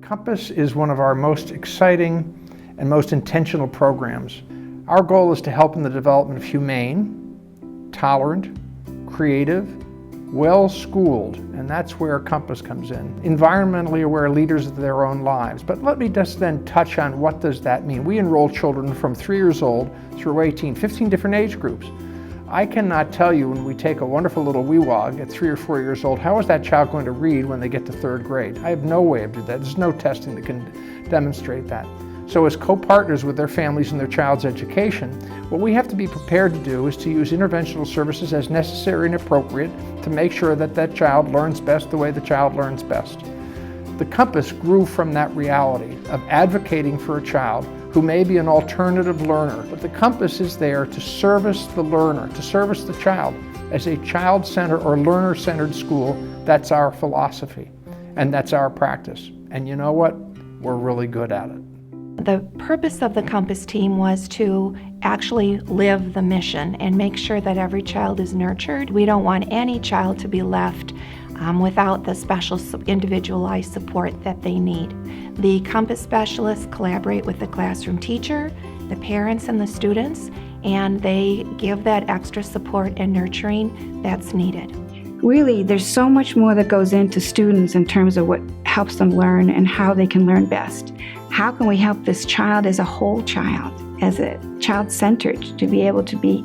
Compass is one of our most exciting and most intentional programs. Our goal is to help in the development of humane, tolerant, creative, well-schooled, and that's where Compass comes in. Environmentally aware leaders of their own lives. But let me just then touch on what does that mean. We enroll children from 3 years old through 18, 15 different age groups. I cannot tell you when we take a wonderful little wee-wog at 3 or 4 years old, how is that child going to read when they get to 3rd grade? I have no way of doing that. There's no testing that can demonstrate that. So as co-partners with their families in their child's education, what we have to be prepared to do is to use interventional services as necessary and appropriate to make sure that that child learns best the way the child learns best. The Compass grew from that reality of advocating for a child who may be an alternative learner, but the Compass is there to service the learner, to service the child. As a child-centered or learner-centered school, that's our philosophy, and that's our practice. And you know what? We're really good at it. The purpose of the Compass team was to actually live the mission and make sure that every child is nurtured. We don't want any child to be left without the special individualized support that they need. The Compass specialists collaborate with the classroom teacher, the parents, and the students, and they give that extra support and nurturing that's needed. Really, there's so much more that goes into students in terms of what helps them learn and how they can learn best. How can we help this child as a whole child, as a child-centered, to be able to be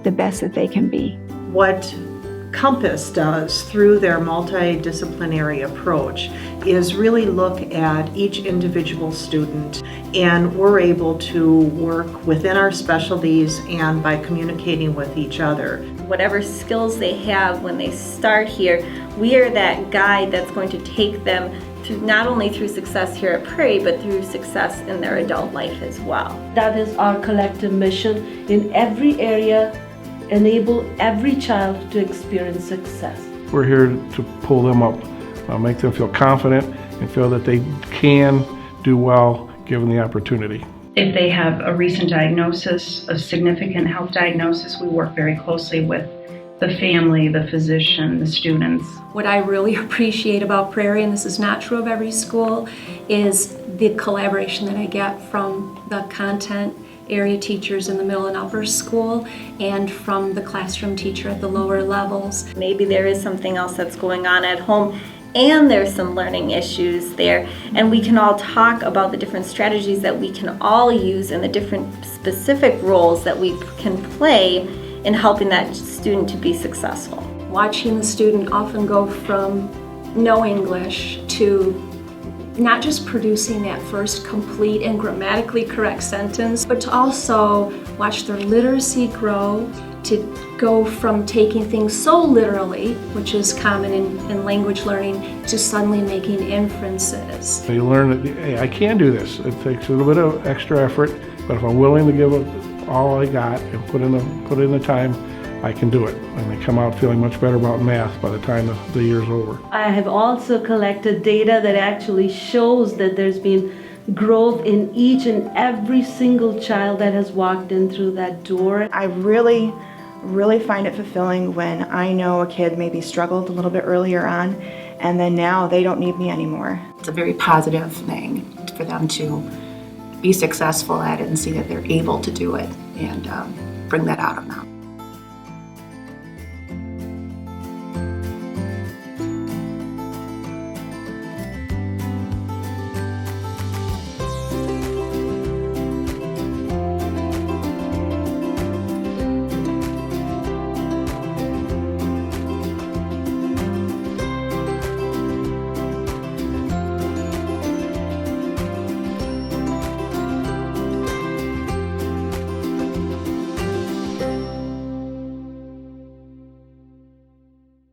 the best that they can be? What Compass does through their multidisciplinary approach is really look at each individual student, and we're able to work within our specialties and by communicating with each other. Whatever skills they have when they start here, we are that guide that's going to take them through, not only through success here at Prairie, but through success in their adult life as well. That is our collective mission in every area. Enable every child to experience success. We're here to pull them up, make them feel confident and feel that they can do well given the opportunity. If they have a recent diagnosis, a significant health diagnosis, we work very closely with the family, the physician, the students. What I really appreciate about Prairie, and this is not true of every school, is the collaboration that I get from the content area teachers in the middle and upper school and from the classroom teacher at the lower levels. Maybe there is something else that's going on at home and there's some learning issues there, and we can all talk about the different strategies that we can all use and the different specific roles that we can play in helping that student to be successful. Watching the student often go from no English to not just producing that first complete and grammatically correct sentence, but to also watch their literacy grow, to go from taking things so literally, which is common in language learning, to suddenly making inferences. You learn that, hey, I can do this. It takes a little bit of extra effort, but if I'm willing to give it all I got and put in the time, I can do it. And they come out feeling much better about math by the time the year's over. I have also collected data that actually shows that there's been growth in each and every single child that has walked in through that door. I really find it fulfilling when I know a kid maybe struggled a little bit earlier on, and then now they don't need me anymore. It's a very positive thing for them to be successful at it and see that they're able to do it and bring that out of them.